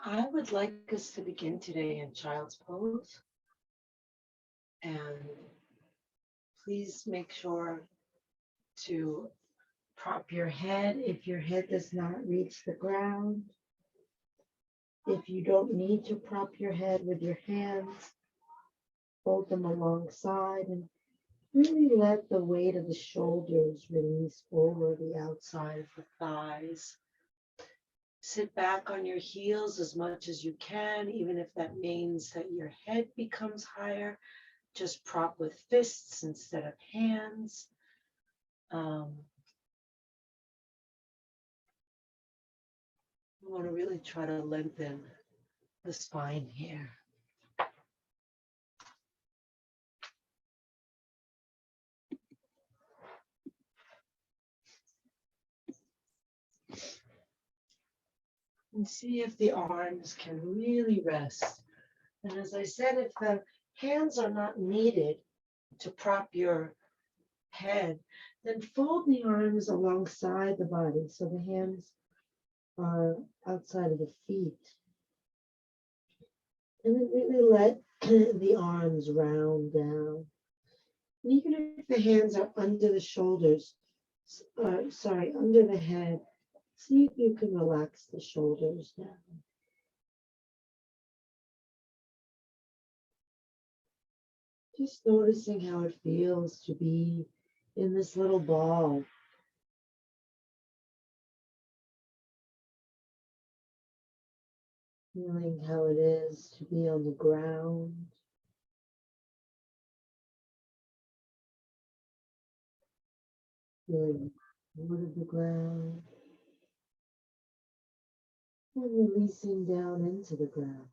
I would like us to begin today in child's pose. And please make sure to prop your head if your head does not reach the ground. If you don't need to prop your head with your hands, hold them alongside and really let the weight of the shoulders release over the outside of the thighs. Sit back on your heels as much as you can, even if that means that your head becomes higher. Just prop with fists instead of hands. We want to really try to lengthen the spine here. And see if the arms can really rest. And as I said, if the hands are not needed to prop your head, then fold the arms alongside the body so the hands are outside of the feet. And then really let the arms round down. And even if the hands are under the shoulders, under the head, see if you can relax the shoulders down. Just noticing how it feels to be in this little ball. Feeling how it is to be on the ground. Feeling the wood of the ground. And releasing down into the ground.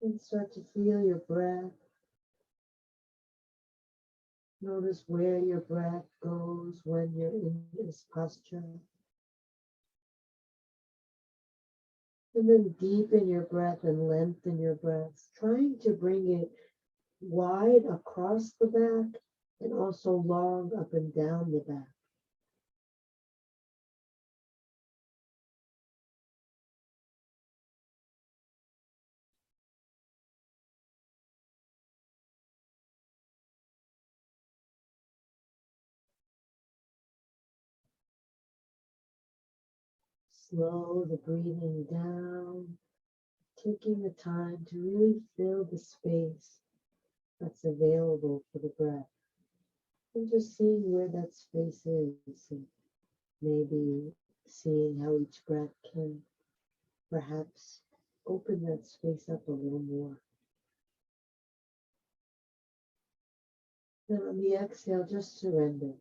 And start to feel your breath. Notice where your breath goes when you're in this posture. And then deepen your breath and lengthen your breath, trying to bring it wide across the back and also long up and down the back. Slow the breathing down, taking the time to really fill the space that's available for the breath. And just seeing where that space is, and maybe seeing how each breath can perhaps open that space up a little more. Then on the exhale, just surrender.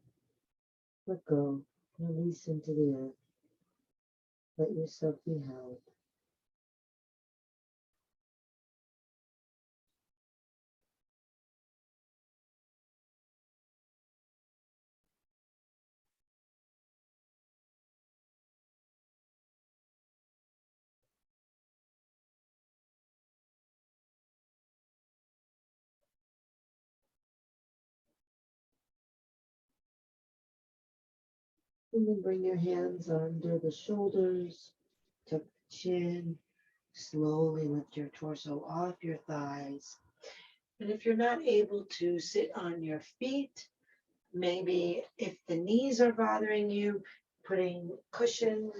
Let go. Release into the earth. Let yourself be held. And then bring your hands under the shoulders, tuck the chin, slowly lift your torso off your thighs. And if you're not able to sit on your feet, maybe if the knees are bothering you, putting cushion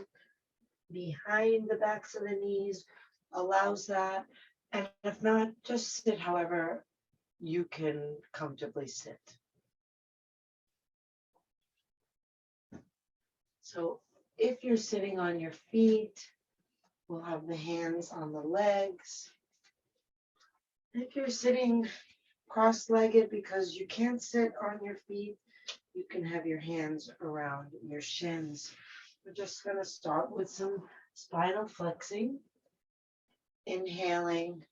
behind the backs of the knees allows that. And if not, just sit however you can comfortably sit. So if you're sitting on your feet, we'll have the hands on the legs. If you're sitting cross-legged because you can't sit on your feet, you can have your hands around your shins. We're just going to start with some spinal flexing. Inhaling,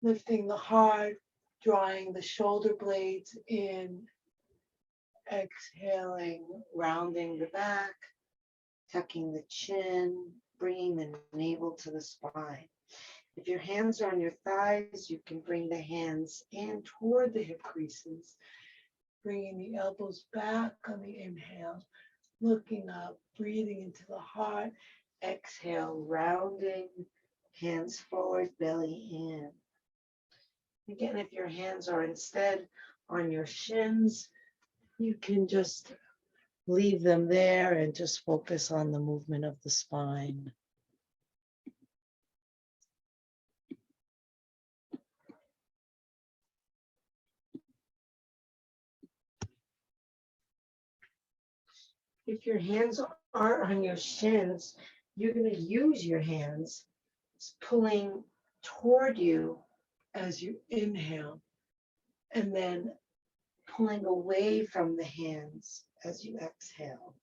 lifting the heart, drawing the shoulder blades in. Exhaling, rounding the back, tucking the chin, bringing the navel to the spine. If your hands are on your thighs, you can bring the hands in toward the hip creases, bringing the elbows back on the inhale, looking up, breathing into the heart. Exhale, rounding, hands forward, belly in. Again, if your hands are instead on your shins, you can just leave them there and just focus on the movement of the spine. If your hands are on your shins, you're going to use your hands pulling toward you as you inhale, and then pulling away from the hands as you exhale.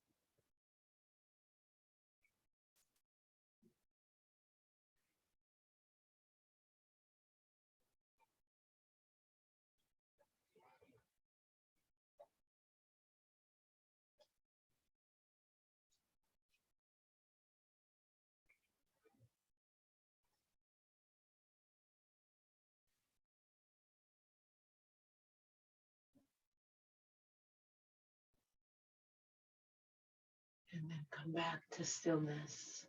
And then come back to stillness.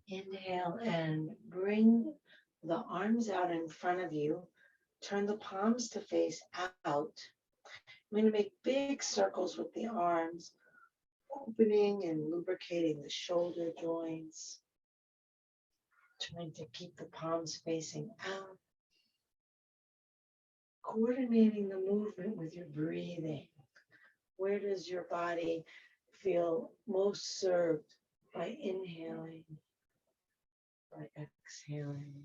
Inhale and bring the arms out in front of you. Turn the palms to face out. I'm going to make big circles with the arms, opening and lubricating the shoulder joints. Trying to keep the palms facing out. Coordinating the movement with your breathing. Where does your body feel most served by inhaling, by exhaling?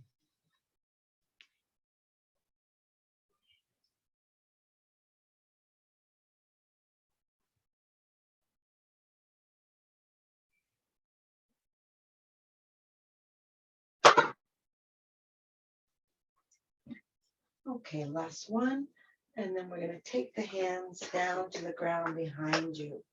Okay, last one. And then we're going to take the hands down to the ground behind you.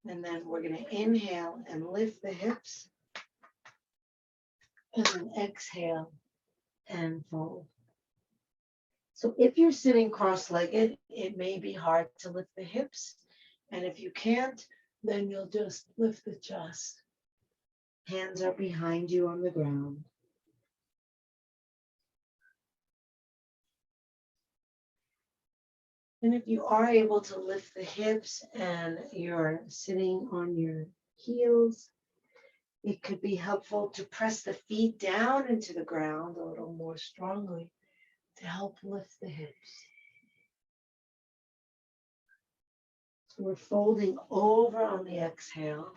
And then we're going to inhale and lift the hips. And then exhale and fold. So if you're sitting cross-legged, it may be hard to lift the hips. And if you can't, then you'll just lift the chest. Hands are behind you on the ground. And if you are able to lift the hips and you're sitting on your heels, it could be helpful to press the feet down into the ground a little more strongly to help lift the hips. So we're folding over on the exhale.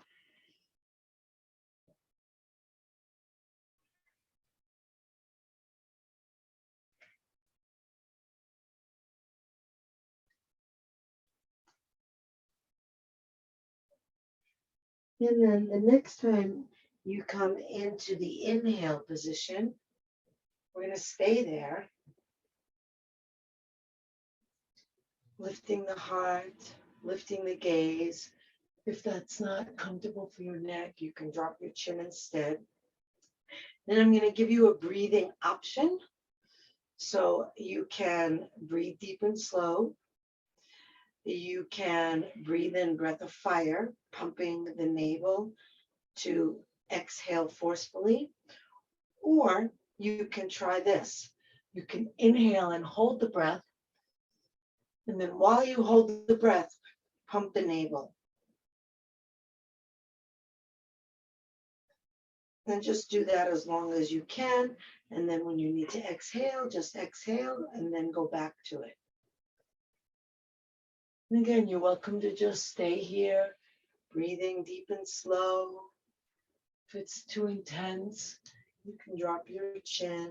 And then the next time you come into the inhale position, we're going to stay there, lifting the heart, lifting the gaze. If that's not comfortable for your neck, you can drop your chin instead. Then I'm going to give you a breathing option. So you can breathe deep and slow. You can breathe in breath of fire, pumping the navel to exhale forcefully. Or you can try this. You can inhale and hold the breath. And then while you hold the breath, pump the navel. And just do that as long as you can. And then when you need to exhale, just exhale and then go back to it. And again, you're welcome to just stay here, breathing deep and slow. If it's too intense, you can drop your chin.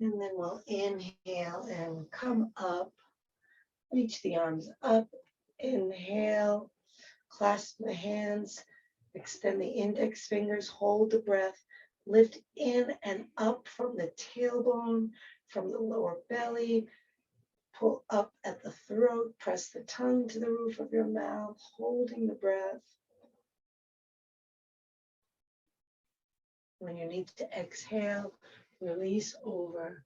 And then we'll inhale and come up. Reach the arms up. Inhale. Clasp the hands. Extend the index fingers. Hold the breath. Lift in and up from the tailbone, from the lower belly. Pull up at the throat. Press the tongue to the roof of your mouth, holding the breath. When you need to exhale, release over.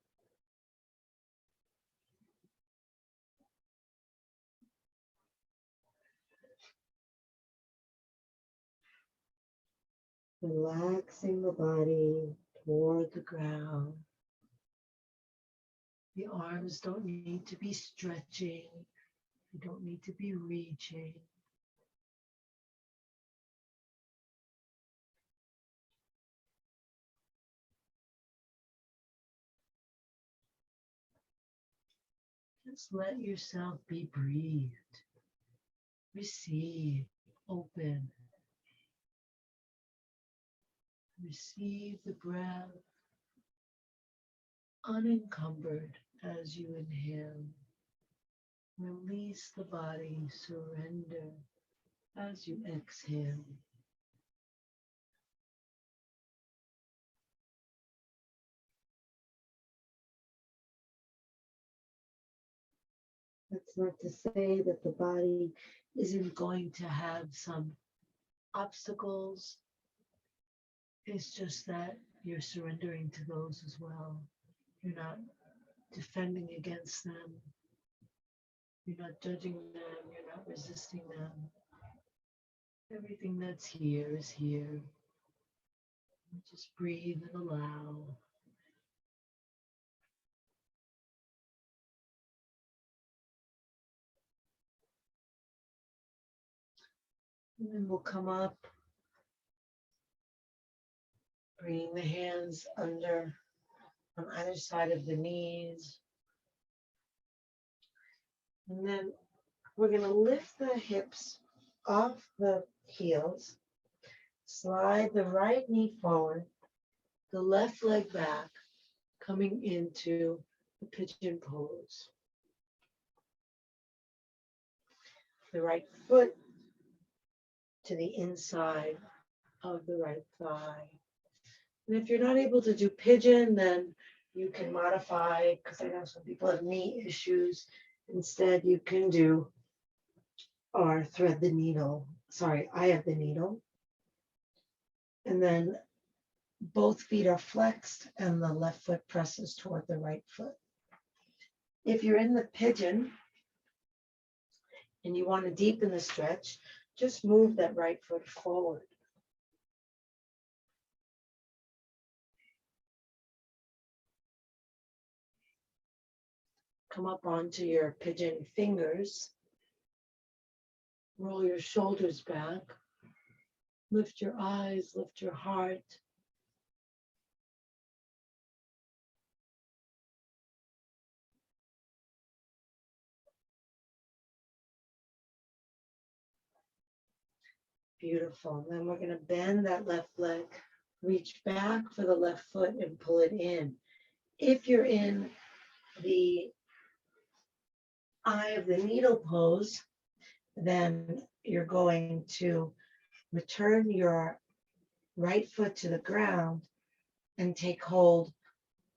Relaxing the body toward the ground. The arms don't need to be stretching. You don't need to be reaching. Just let yourself be breathed. Receive, open. Receive the breath unencumbered as you inhale. Release the body, surrender as you exhale. That's not to say that the body isn't going to have some obstacles. It's just that you're surrendering to those as well. You're not defending against them. You're not judging them. You're not resisting them. Everything that's here is here. Just breathe and allow. And then we'll come up, bringing the hands under on either side of the knees. And then we're going to lift the hips off the heels, slide the right knee forward, the left leg back, coming into the pigeon pose. The right foot to the inside of the right thigh. And if you're not able to do pigeon, then you can modify, because I know some people have knee issues. Instead, you can do or thread the needle. Sorry, I have the needle. And then both feet are flexed and the left foot presses toward the right foot. If you're in the pigeon and you want to deepen the stretch, just move that right foot forward. Come up onto your pigeon fingers. Roll your shoulders back. Lift your eyes, lift your heart. Beautiful. Then we're going to bend that left leg, reach back for the left foot and pull it in. If you're in the eye of the needle pose, then you're going to return your right foot to the ground and take hold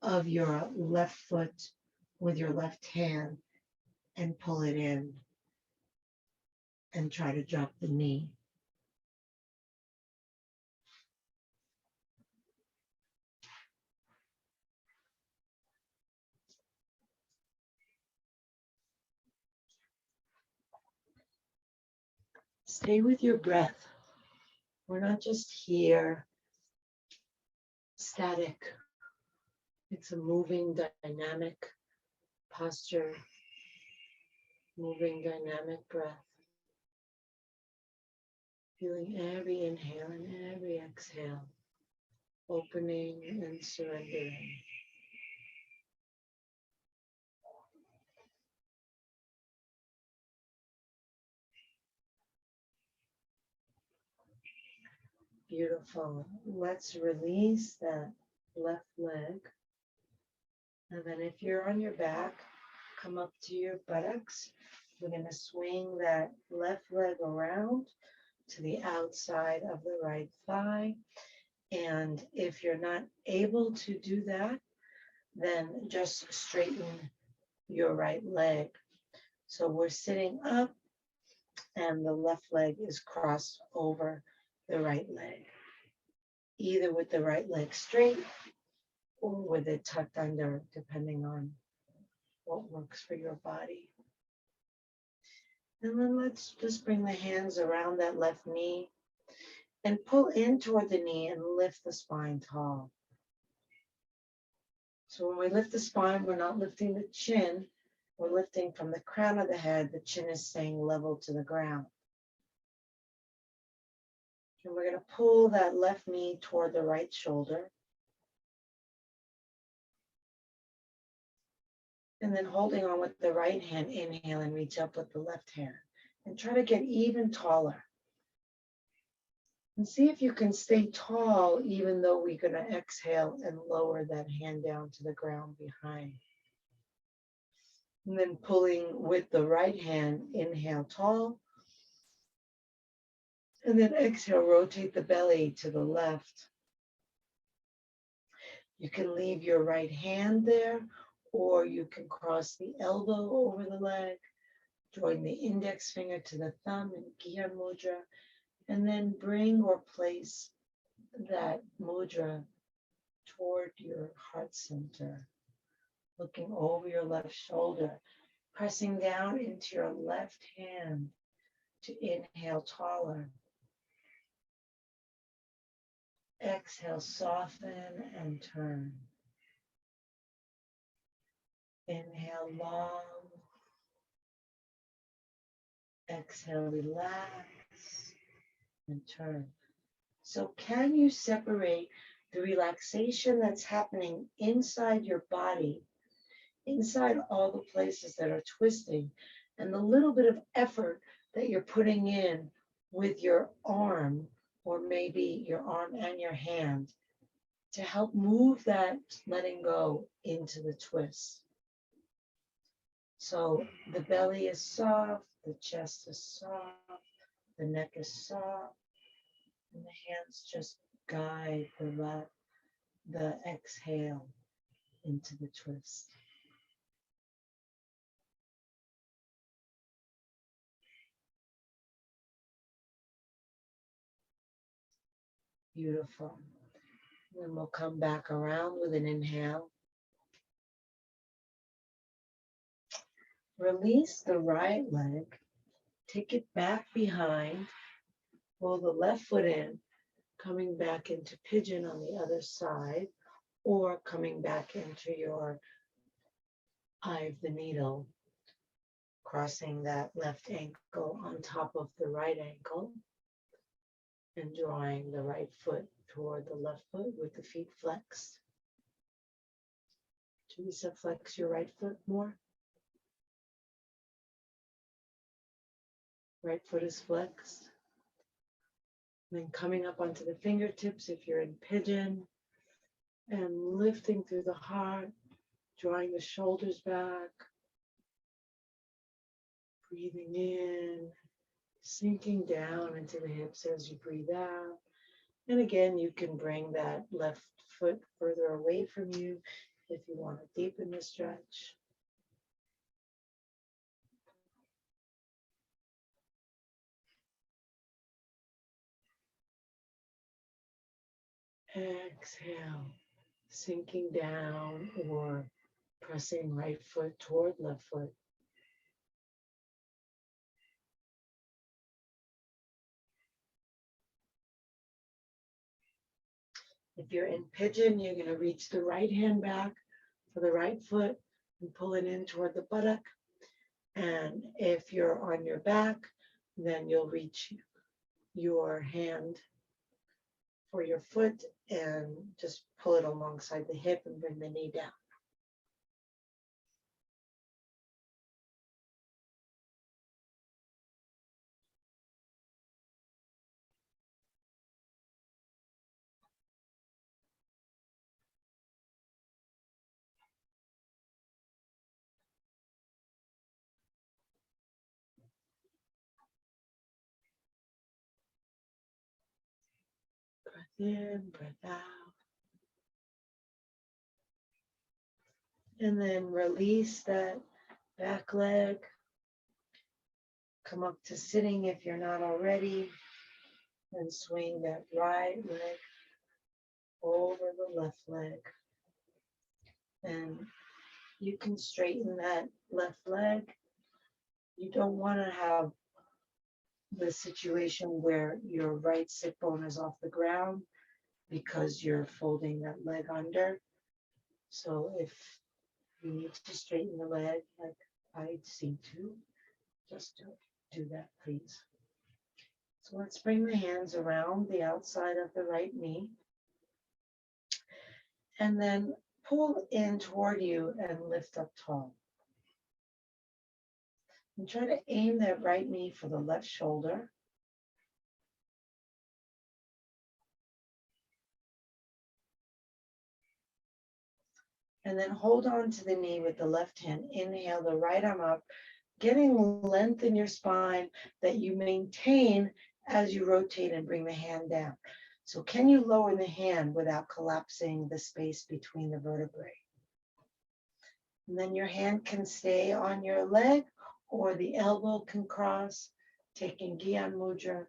of your left foot with your left hand and pull it in and try to drop the knee. Stay with your breath. We're not just here static. It's a moving, dynamic posture, moving, dynamic breath. Feeling every inhale and every exhale, opening and surrendering. Beautiful. Let's release that left leg. And then if you're on your back, come up to your buttocks. We're going to swing that left leg around to the outside of the right thigh. And if you're not able to do that, then just straighten your right leg. So we're sitting up and the left leg is crossed over the right leg, either with the right leg straight or with it tucked under, depending on what works for your body. And then let's just bring the hands around that left knee and pull in toward the knee and lift the spine tall. So when we lift the spine, we're not lifting the chin, we're lifting from the crown of the head. The chin is staying level to the ground. And we're going to pull that left knee toward the right shoulder. And then holding on with the right hand, inhale and reach up with the left hand. And try to get even taller. And see if you can stay tall even though we're going to exhale and lower that hand down to the ground behind. And then pulling with the right hand, inhale tall. And then exhale, rotate the belly to the left. You can leave your right hand there, or you can cross the elbow over the leg, join the index finger to the thumb in Gyan Mudra, and then bring or place that mudra toward your heart center, looking over your left shoulder, pressing down into your left hand to inhale taller. Exhale, soften and turn. Inhale long. Exhale, relax and turn. So can you separate the relaxation that's happening inside your body, inside all the places that are twisting, and the little bit of effort that you're putting in with your arm, or maybe your arm and your hand, to help move that letting go into the twist? So the belly is soft, the chest is soft, the neck is soft, and the hands just guide the exhale into the twist. Beautiful. Then we'll come back around with an inhale. Release the right leg, take it back behind, roll the left foot in, coming back into pigeon on the other side, or coming back into your eye of the needle, crossing that left ankle on top of the right ankle, and drawing the right foot toward the left foot with the feet flexed. Teresa, flex your right foot more. Right foot is flexed. Then coming up onto the fingertips if you're in pigeon, and lifting through the heart, drawing the shoulders back, breathing in, sinking down into the hips as you breathe out. And again, you can bring that left foot further away from you if you want to deepen the stretch. Exhale, sinking down or pressing right foot toward left foot. If you're in pigeon, you're going to reach the right hand back for the right foot and pull it in toward the buttock. And if you're on your back, then you'll reach your hand for your foot and just pull it alongside the hip and bring the knee down. in, breath out. And then release that back leg. Come up to sitting if you're not already. And swing that right leg over the left leg. And you can straighten that left leg. You don't want to have the situation where your right sit bone is off the ground because you're folding that leg under. So if you need to straighten the leg like I seem to, just do that, please. So let's bring the hands around the outside of the right knee and then pull in toward you and lift up tall. And try to aim that right knee for the left shoulder. And then hold on to the knee with the left hand. Inhale the right arm up, getting length in your spine that you maintain as you rotate and bring the hand down. So can you lower the hand without collapsing the space between the vertebrae? And then your hand can stay on your leg or the elbow can cross, taking Gyan Mudra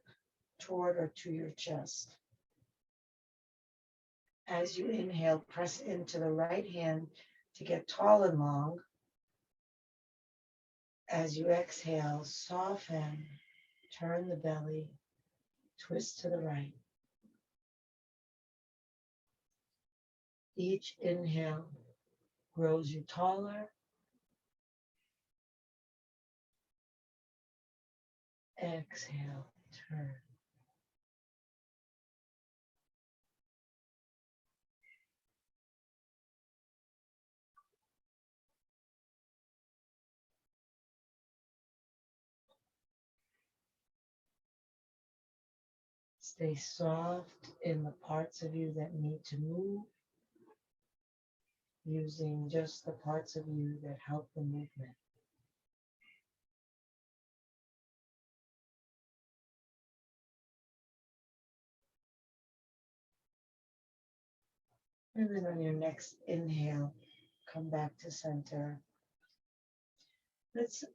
toward or to your chest. As you inhale, press into the right hand to get tall and long. As you exhale, soften, turn the belly, twist to the right. Each inhale grows you taller. Exhale, turn. Stay soft in the parts of you that need to move, using just the parts of you that help the movement. And then on your next inhale, come back to center. Let's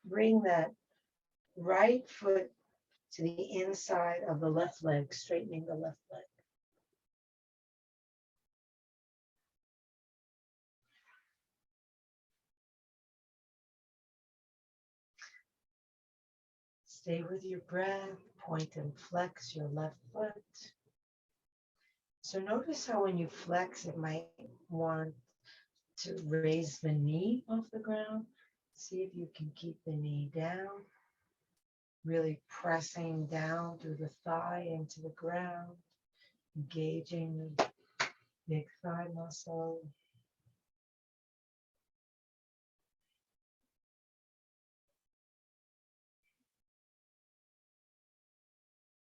bring that right foot to the inside of the left leg, straightening the left leg. Stay with your breath, point and flex your left foot. So notice how when you flex, it might want to raise the knee off the ground. See if you can keep the knee down, really pressing down through the thigh into the ground, engaging the big thigh muscle.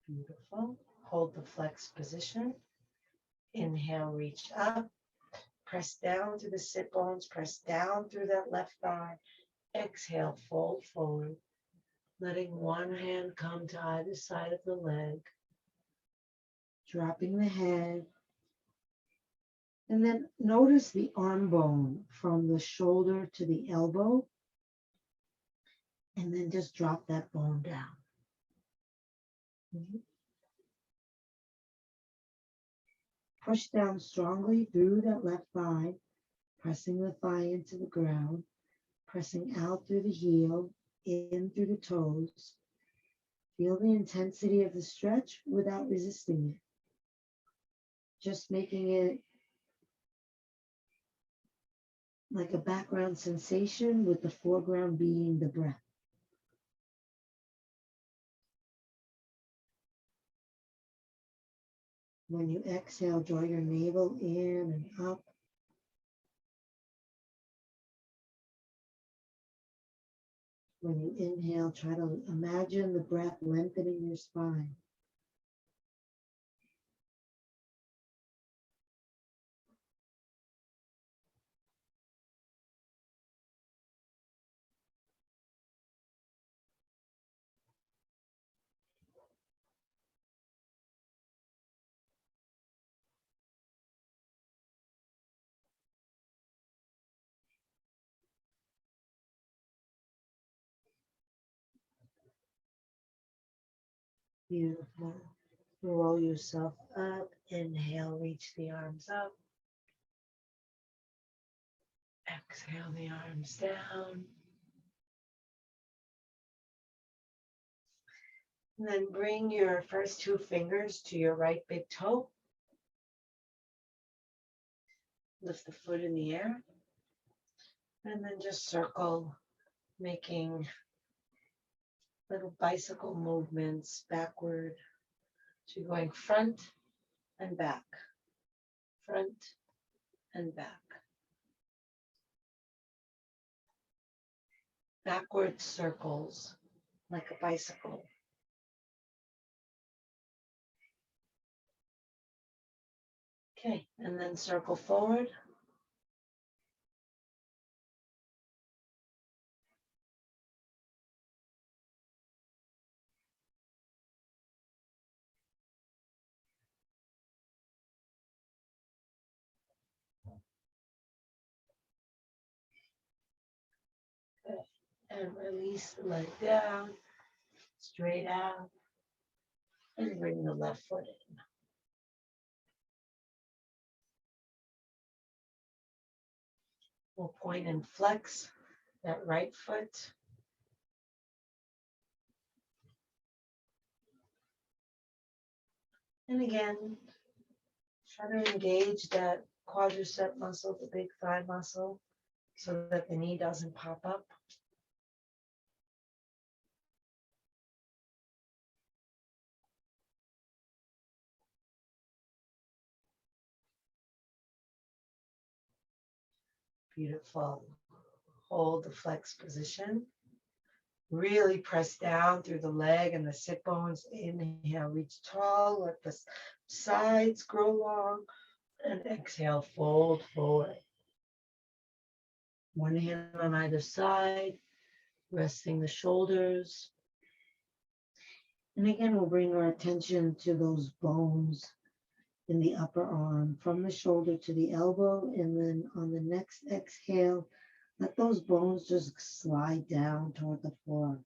Beautiful. Hold the flex position. Inhale, reach up. Press down to the sit bones. Press down through that left thigh. Exhale, fold forward. Letting one hand come to either side of the leg. Dropping the head. And then notice the arm bone from the shoulder to the elbow. And then just drop that bone down. Push down strongly through that left thigh, pressing the thigh into the ground, pressing out through the heel, in through the toes. Feel the intensity of the stretch without resisting it. Just making it like a background sensation with the foreground being the breath. When you exhale, draw your navel in and up. When you inhale, try to imagine the breath lengthening your spine. Beautiful. Roll yourself up. Inhale, reach the arms up. Exhale the arms down. And then bring your first two fingers to your right big toe. Lift the foot in the air. And then just circle, making little bicycle movements backward. So you're going front and back, front and back. Backward circles like a bicycle. Okay, and then circle forward. Good. And release the leg down, straight out, and bring the left foot in. We'll point and flex that right foot. And again, try to engage that quadricep muscle, the big thigh muscle, so that the knee doesn't pop up. Beautiful. Hold the flex position. Really press down through the leg and the sit bones. Inhale, reach tall, let the sides grow long, and exhale, fold forward. One hand on either side, resting the shoulders. And again, we'll bring our attention to those bones in the upper arm, from the shoulder to the elbow, and then on the next exhale, let those bones just slide down toward the floor.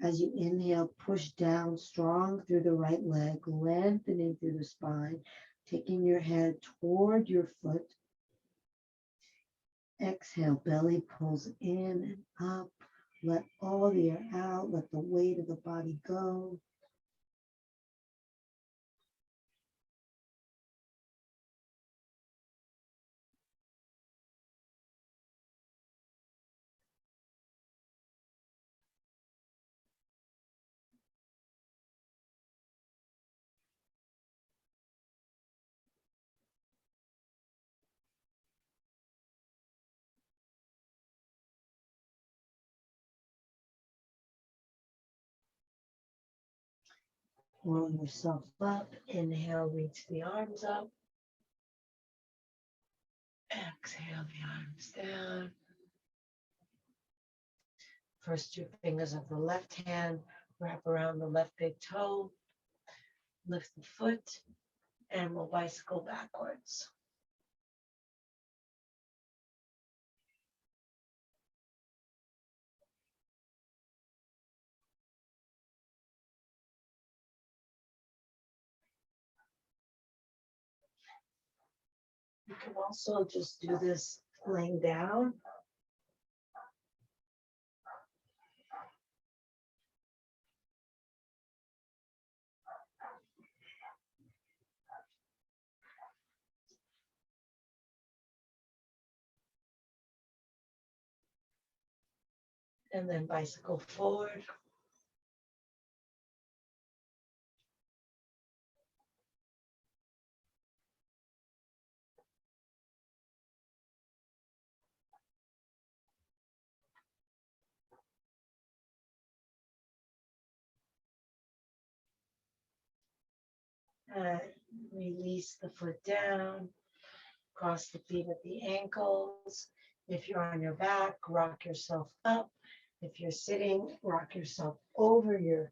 As you inhale, push down strong through the right leg, lengthening through the spine, taking your head toward your foot. Exhale, belly pulls in and up. Let all the air out. Let the weight of the body go. Roll yourself up. Inhale, reach the arms up. Exhale the arms down. First two fingers of the left hand wrap around the left big toe. Lift the foot, and we'll bicycle backwards. You can also just do this laying down. And then bicycle forward. Release the foot down. Cross the feet at the ankles. If you're on your back, rock yourself up. If you're sitting, rock yourself over your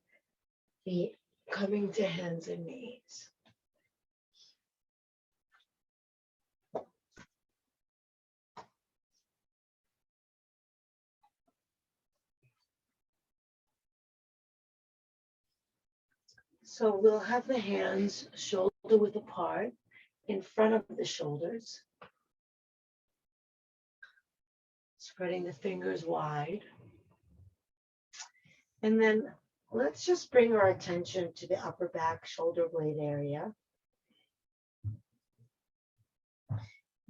feet, coming to hands and knees. So we'll have the hands shoulder width apart in front of the shoulders, spreading the fingers wide. And then let's just bring our attention to the upper back shoulder blade area.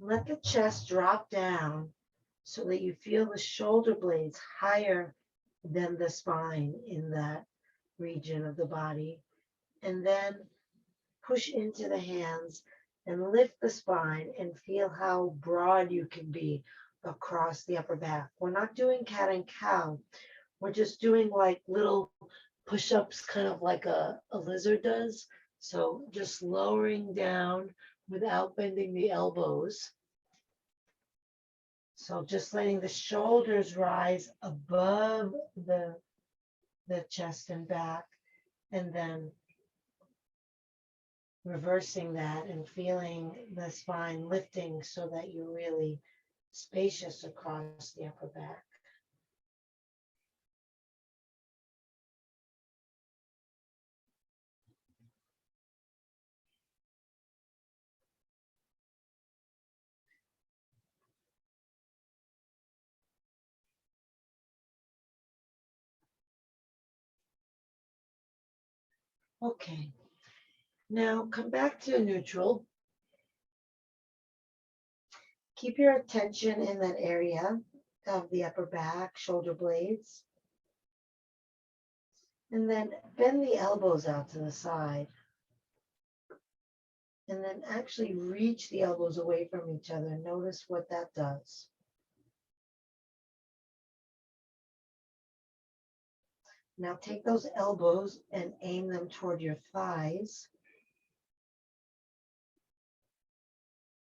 Let the chest drop down so that you feel the shoulder blades higher than the spine in that region of the body. And then push into the hands and lift the spine and feel how broad you can be across the upper back. We're not doing cat and cow. We're just doing like little push-ups, kind of like a lizard does. So just lowering down without bending the elbows. So just letting the shoulders rise above the chest and back, and then reversing that and feeling the spine lifting so that you're really spacious across the upper back. Okay, now come back to neutral. Keep your attention in that area of the upper back, shoulder blades. And then bend the elbows out to the side. And then actually reach the elbows away from each other. Notice what that does. Now take those elbows and aim them toward your thighs.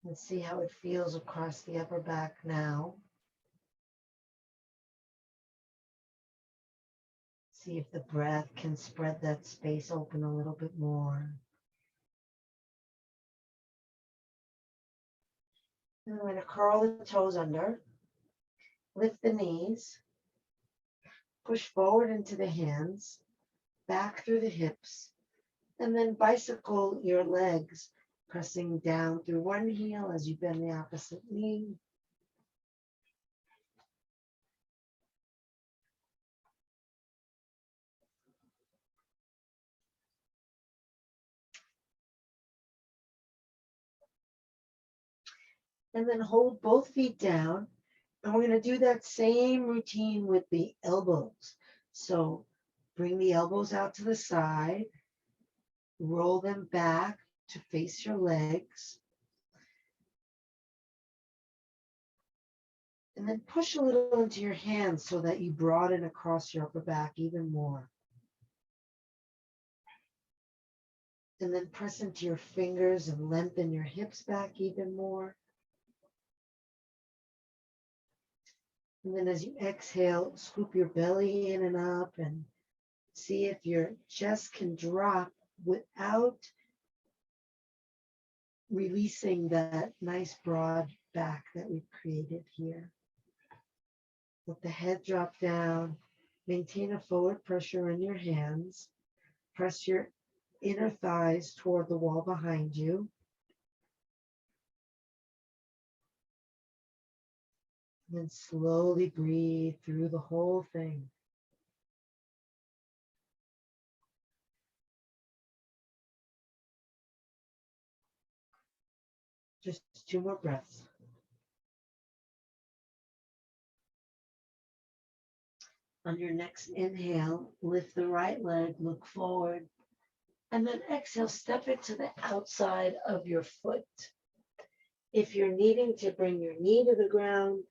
And see how it feels across the upper back now. See if the breath can spread that space open a little bit more. And I'm going to curl the toes under, lift the knees, push forward into the hands, back through the hips, and then bicycle your legs, pressing down through one heel as you bend the opposite knee. And then hold both feet down. And we're going to do that same routine with the elbows. So bring the elbows out to the side, roll them back to face your legs, and then push a little into your hands so that you broaden across your upper back even more. And then press into your fingers and lengthen your hips back even more. And then as you exhale, scoop your belly in and up and see if your chest can drop without releasing that nice broad back that we've created here. Let the head drop down. Maintain a forward pressure in your hands. Press your inner thighs toward the wall behind you. And then slowly breathe through the whole thing. Just 2 more breaths. On your next inhale, lift the right leg, look forward, and then exhale, step it to the outside of your foot. If you're needing to bring your knee to the ground,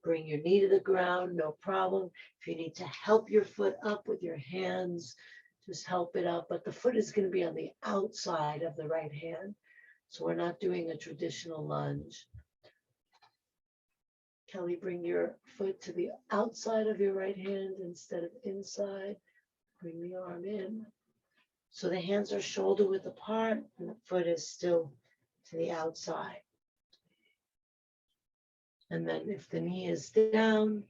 bring your knee to the ground, no problem. If you need to help your foot up with your hands, just help it up. But the foot is going to be on the outside of the right hand. So we're not doing a traditional lunge. Kelly, bring your foot to the outside of your right hand instead of inside. Bring the arm in. So the hands are shoulder width apart and the foot is still to the outside. And then if the knee is down,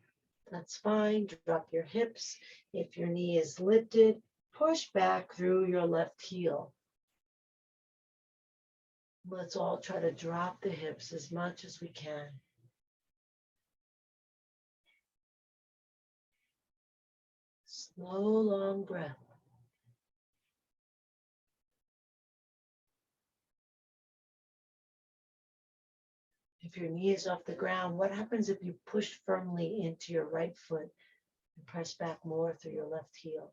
that's fine. Drop your hips. If your knee is lifted, push back through your left heel. Let's all try to drop the hips as much as we can. Slow, long breath. If your knee is off the ground, what happens if you push firmly into your right foot and press back more through your left heel?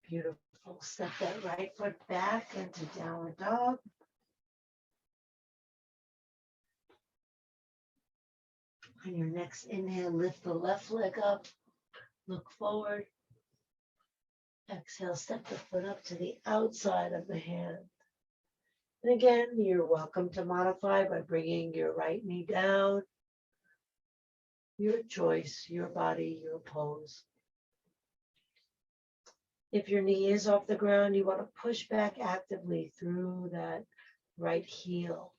Beautiful. Step that right foot back into downward dog. On your next inhale, lift the left leg up, look forward. Exhale, step the foot up to the outside of the hand. And again, you're welcome to modify by bringing your right knee down. Your choice, your body, your pose. If your knee is off the ground, you want to push back actively through that right heel.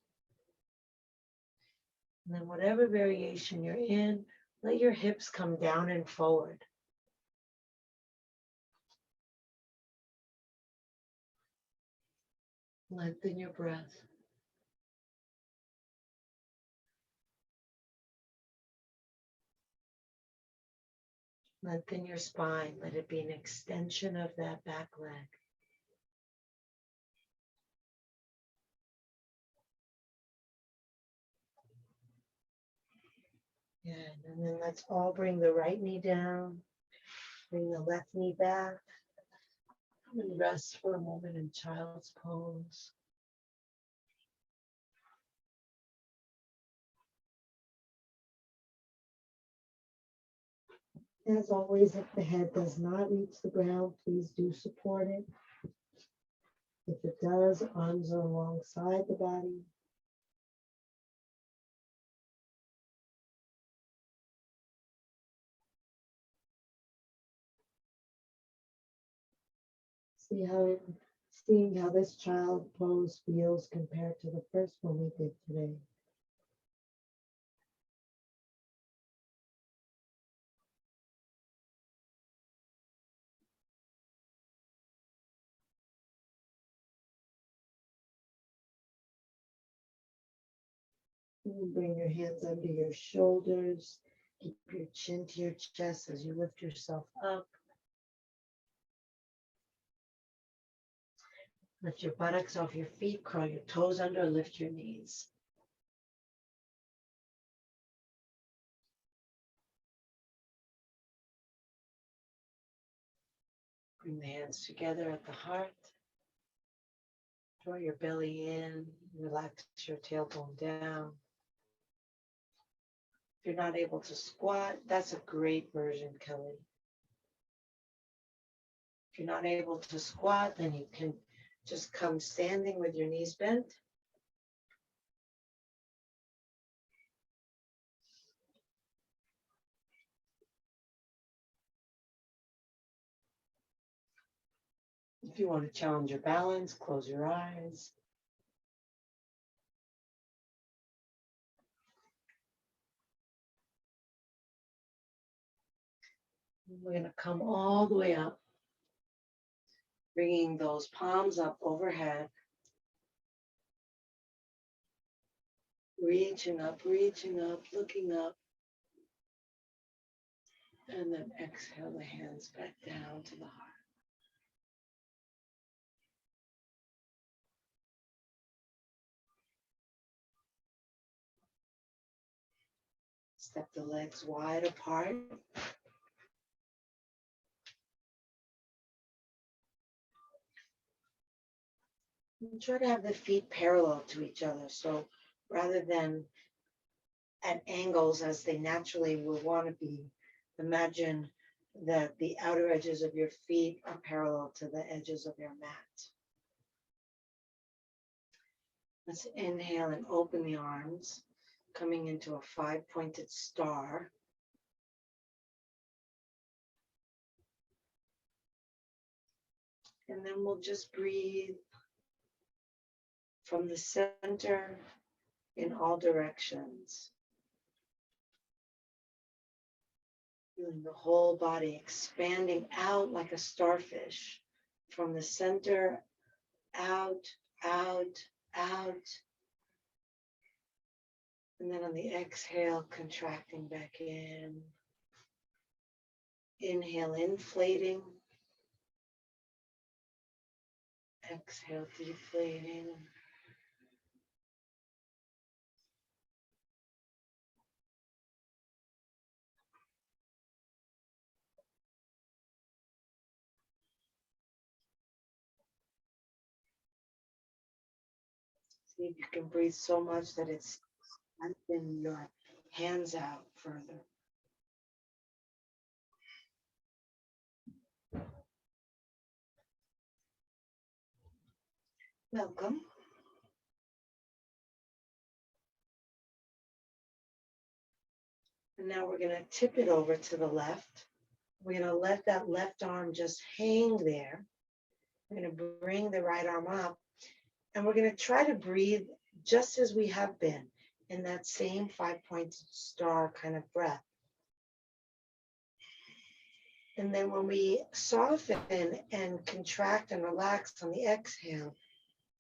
And then whatever variation you're in, let your hips come down and forward. Lengthen your breath. Lengthen your spine. Let it be an extension of that back leg. Good. And then let's all bring the right knee down. Bring the left knee back. Come and rest for a moment in child's pose. As always, if the head does not reach the ground, please do support it. If it does, arms are alongside the body. Seeing how this child pose feels compared to the first one we did today. Bring your hands under your shoulders. Keep your chin to your chest as you lift yourself up. Lift your buttocks off your feet, curl your toes under, lift your knees. Bring the hands together at the heart. Draw your belly in, relax your tailbone down. If you're not able to squat, that's a great version, Kelly. If you're not able to squat, then you can just come standing with your knees bent. If you want to challenge your balance, close your eyes. We're going to come all the way up, bringing those palms up overhead. Reaching up, looking up. And then exhale the hands back down to the heart. Step the legs wide apart. And try to have the feet parallel to each other. So rather than at angles as they naturally will want to be, imagine that the outer edges of your feet are parallel to the edges of your mat. Let's inhale and open the arms, coming into a 5-pointed star. And then we'll just breathe from the center in all directions. Feeling the whole body expanding out like a starfish from the center, out, out, out. And then on the exhale, contracting back in. Inhale, inflating. Exhale, deflating. See if you can breathe so much that it's lengthening your hands out further. Welcome. And now we're going to tip it over to the left. We're going to let that left arm just hang there. We're going to bring the right arm up. And we're going to try to breathe just as we have been in that same 5-point star kind of breath. And then when we soften and contract and relax on the exhale,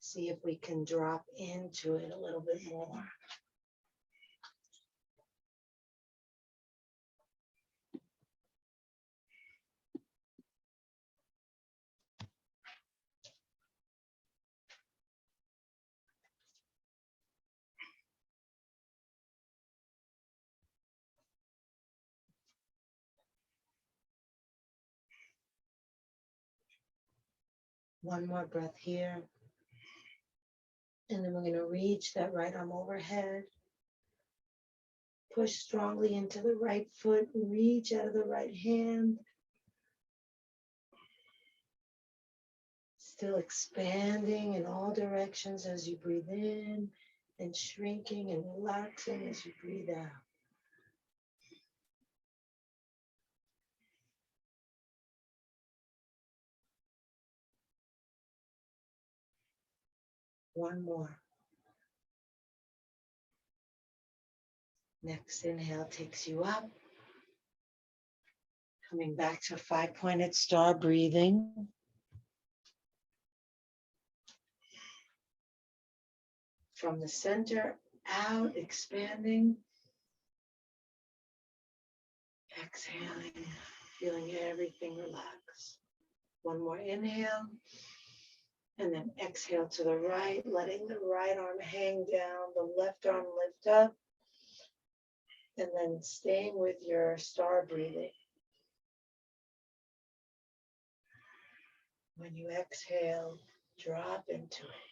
see if we can drop into it a little bit more. One more breath here. And then we're going to reach that right arm overhead. Push strongly into the right foot. Reach out of the right hand. Still expanding in all directions as you breathe in and shrinking and relaxing as you breathe out. One more. Next inhale takes you up. Coming back to 5-pointed star breathing. From the center out, expanding. Exhaling, feeling everything relax. One more inhale. And then exhale to the right, letting the right arm hang down, the left arm lift up. And then staying with your star breathing. When you exhale, drop into it.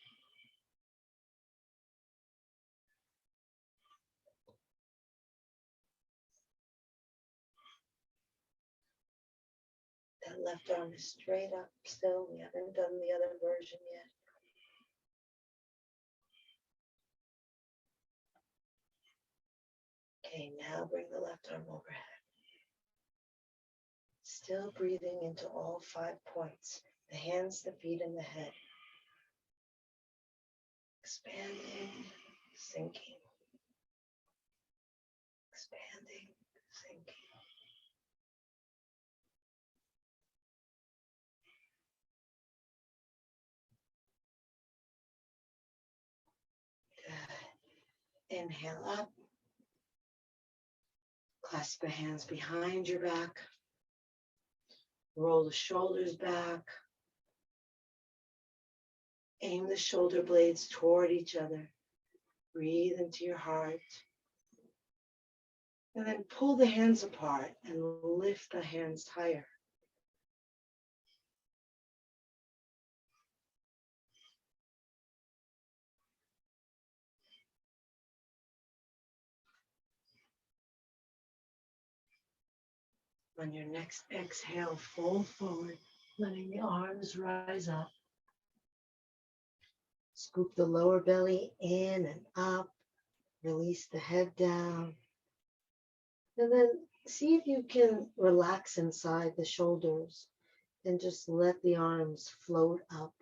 That left arm is straight up still. We haven't done the other version yet. Okay, now bring the left arm overhead. Still breathing into all 5 points. The hands, the feet, and the head. Expanding, sinking. Expanding, sinking. Good. Inhale up. Clasp the hands behind your back. Roll the shoulders back. Aim the shoulder blades toward each other. Breathe into your heart. And then pull the hands apart and lift the hands higher. On your next exhale, fold forward, letting the arms rise up. Scoop the lower belly in and up. Release the head down. And then see if you can relax inside the shoulders and just let the arms float up.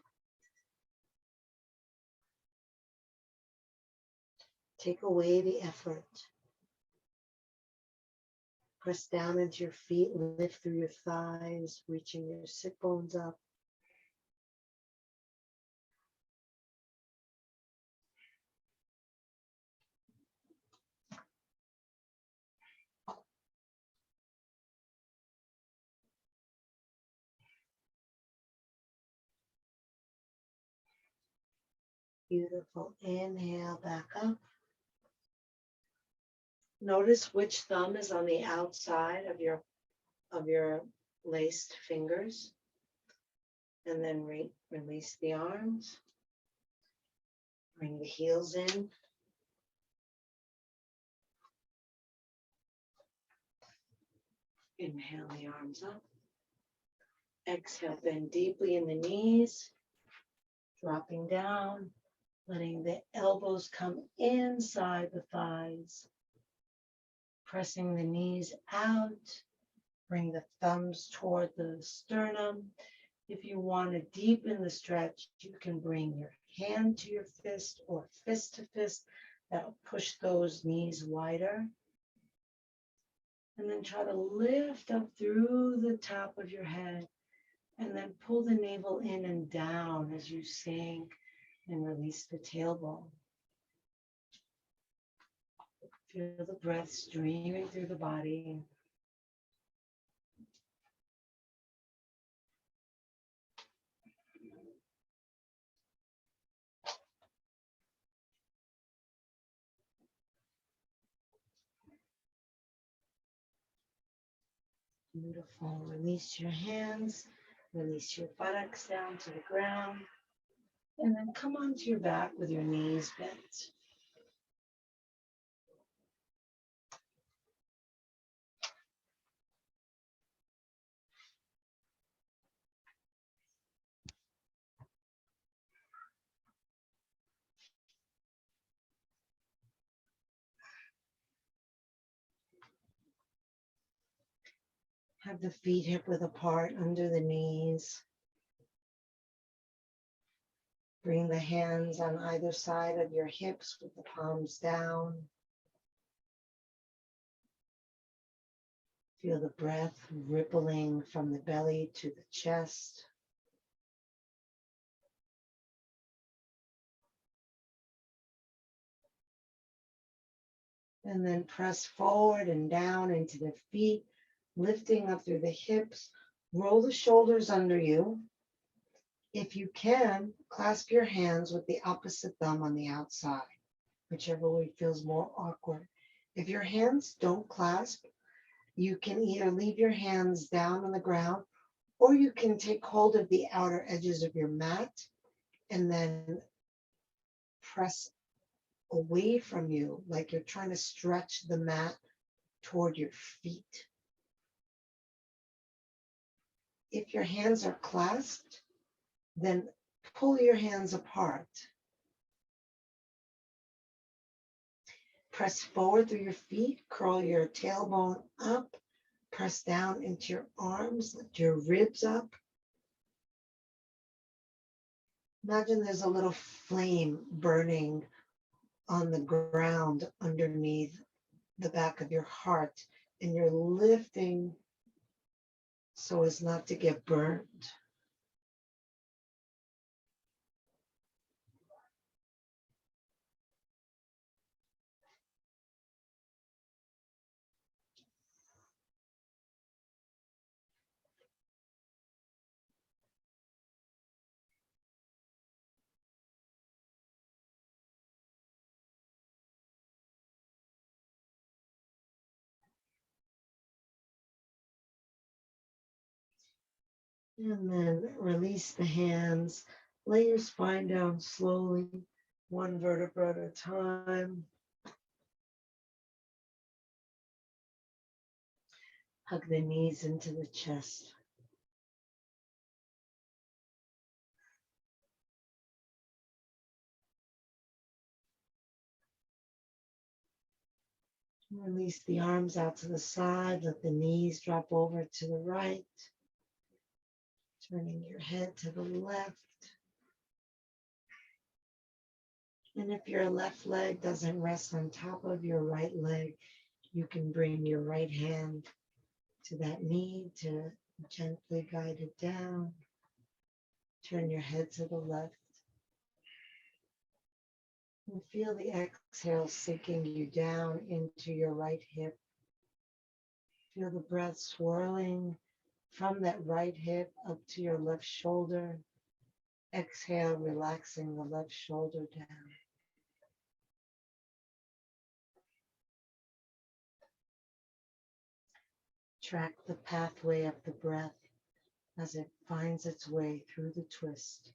Take away the effort. Press down into your feet, lift through your thighs, reaching your sit bones up. Beautiful. Inhale back up. Notice which thumb is on the outside of your laced fingers. And then release the arms. Bring the heels in. Inhale the arms up. Exhale, bend deeply in the knees. Dropping down, letting the elbows come inside the thighs. Pressing the knees out. Bring the thumbs toward the sternum. If you want to deepen the stretch, you can bring your hand to your fist or fist to fist. That'll push those knees wider. And then try to lift up through the top of your head. And then pull the navel in and down as you sink and release the tailbone. Feel the breath streaming through the body. Beautiful. Release your hands. Release your buttocks down to the ground. And then come onto your back with your knees bent. Have the feet hip width apart under the knees. Bring the hands on either side of your hips with the palms down. Feel the breath rippling from the belly to the chest. And then press forward and down into the feet, lifting up through the hips. Roll the shoulders under you. If you can, clasp your hands with the opposite thumb on the outside, whichever way feels more awkward. If your hands don't clasp, you can either leave your hands down on the ground, or you can take hold of the outer edges of your mat and then press away from you, like you're trying to stretch the mat toward your feet. If your hands are clasped, then pull your hands apart. Press forward through your feet, curl your tailbone up, press down into your arms, lift your ribs up. Imagine there's a little flame burning on the ground underneath the back of your heart, and you're lifting so as not to get burned. And then release the hands. Lay your spine down slowly, one vertebra at a time. Hug the knees into the chest. Release the arms out to the side. Let the knees drop over to the right. Turning your head to the left. And if your left leg doesn't rest on top of your right leg, You can bring your right hand to that knee to gently guide it down. Turn your head to the left and feel the exhale sinking you down into your right hip. Feel the breath swirling from that right hip up to your left shoulder. Exhale, relaxing the left shoulder down. Track the pathway of the breath as it finds its way through the twist.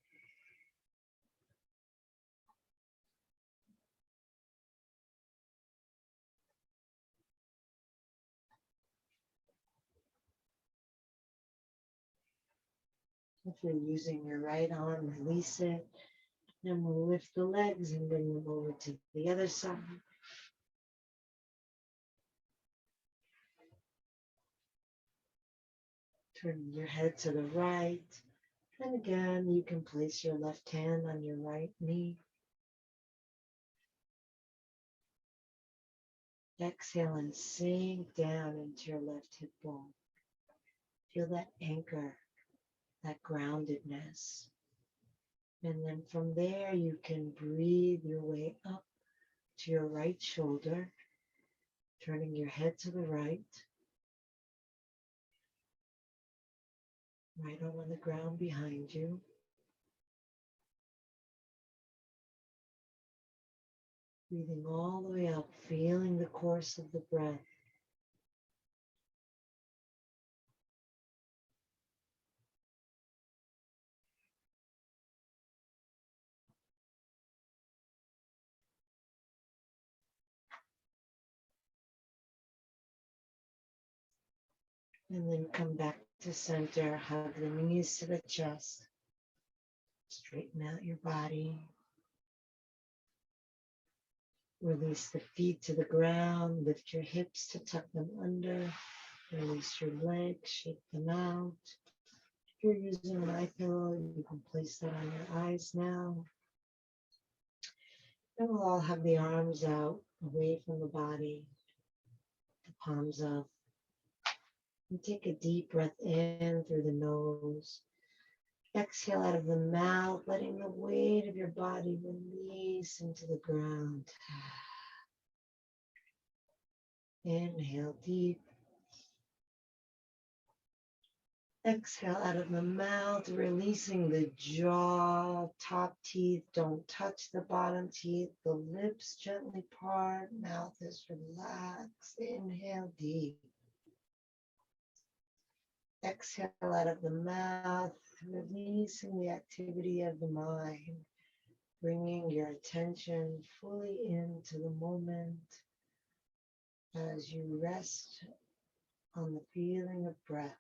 If you're using your right arm, release it. Then we'll lift the legs and bring them over to the other side. Turn your head to the right. And again, you can place your left hand on your right knee. Exhale and sink down into your left hip bone. Feel that anchor, that groundedness. And then from there, you can breathe your way up to your right shoulder, turning your head to the right. Right arm on the ground behind you. Breathing all the way up, feeling the course of the breath. And then come back to center, hug the knees to the chest. Straighten out your body. Release the feet to the ground. Lift your hips to tuck them under. Release your legs, shake them out. If you're using an eye pillow, you can place that on your eyes now. And we'll all have the arms out, away from the body, the palms up. And take a deep breath in through the nose. Exhale out of the mouth, letting the weight of your body release into the ground. Inhale deep. Exhale out of the mouth, releasing the jaw, top teeth don't touch the bottom teeth. The lips gently part, mouth is relaxed. Inhale deep. Exhale out of the mouth, releasing the activity of the mind, bringing your attention fully into the moment as you rest on the feeling of breath.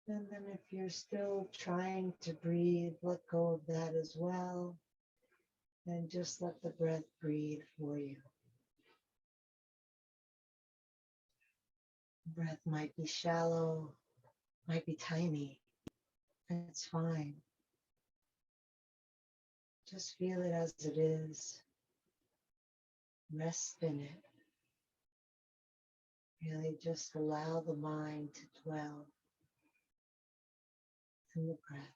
And then if you're still trying to breathe, let go of that as well, and just let the breath breathe for you. Breath might be shallow, might be tiny. It's fine. Just feel it as it is. Rest in it. Really just allow the mind to dwell in the breath.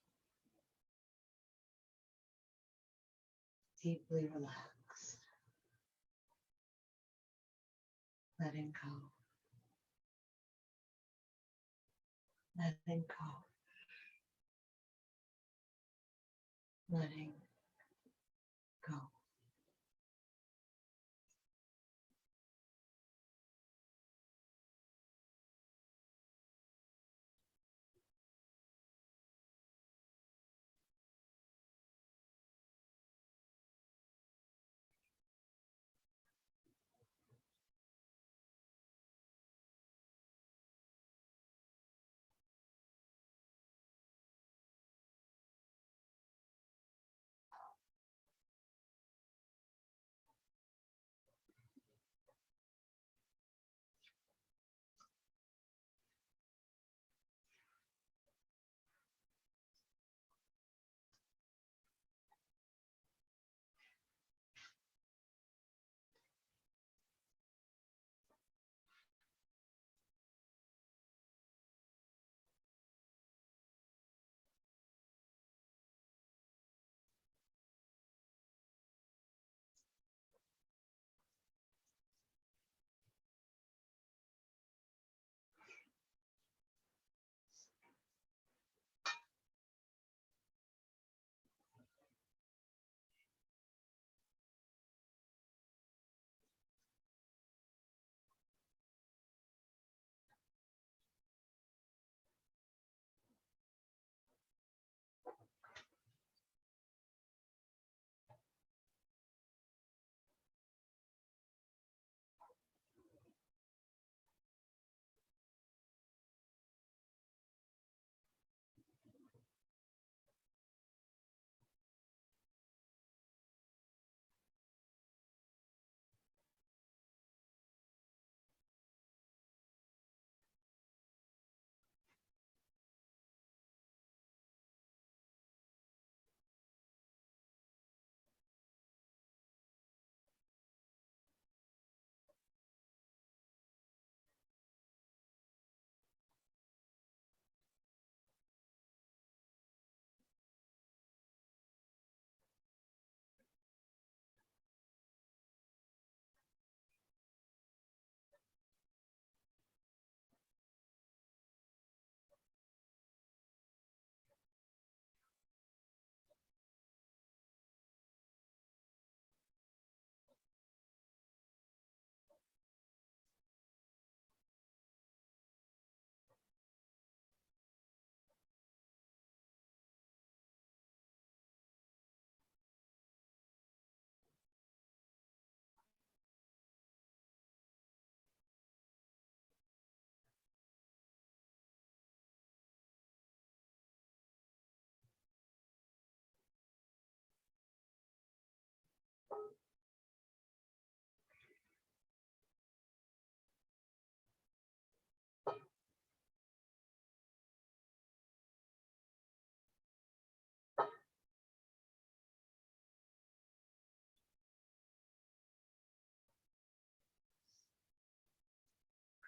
Deeply relaxed. Letting go. Letting go. Letting go.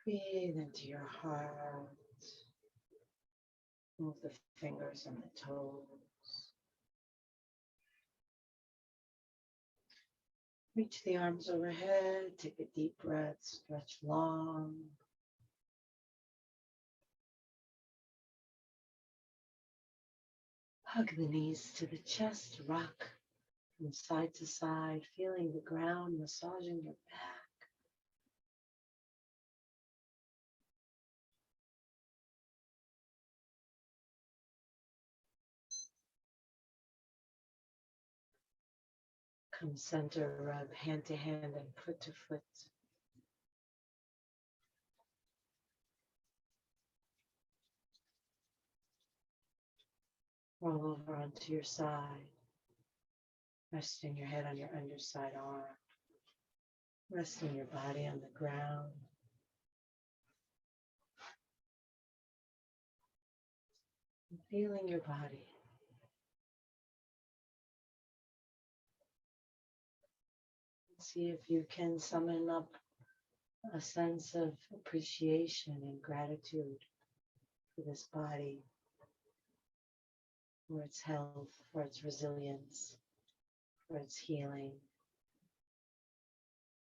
Breathe into your heart. Move the fingers and the toes. Reach the arms overhead. Take a deep breath. Stretch long. Hug the knees to the chest. Rock from side to side, feeling the ground massaging your back. Come center, rub hand to hand and foot to foot. Roll over onto your side, resting your head on your underside arm, resting your body on the ground. And feeling your body. See if you can summon up a sense of appreciation and gratitude for this body, for its health, for its resilience, for its healing,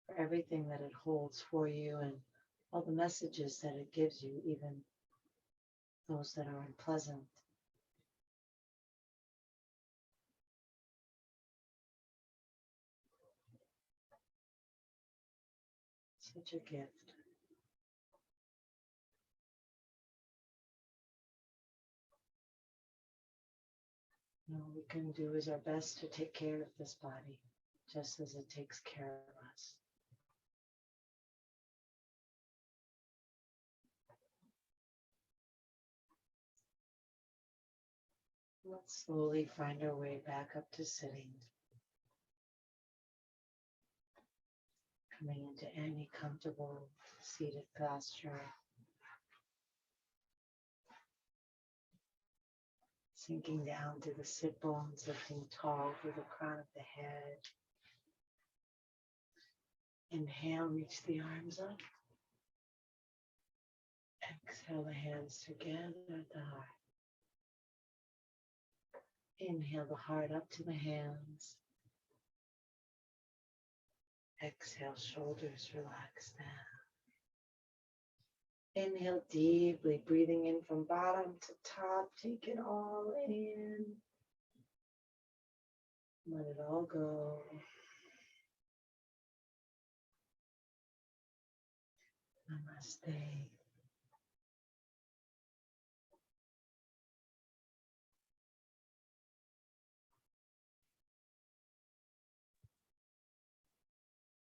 for everything that it holds for you and all the messages that it gives you, even those that are unpleasant. Such a gift. And all we can do is our best to take care of this body, just as it takes care of us. Let's slowly find our way back up to sitting. Coming into any comfortable seated posture. Sinking down to the sit bones, lifting tall through the crown of the head. Inhale, reach the arms up. Exhale the hands together at the heart. Inhale the heart up to the hands. Exhale, shoulders relax down. Inhale deeply, breathing in from bottom to top. Take it all in. Let it all go. Namaste.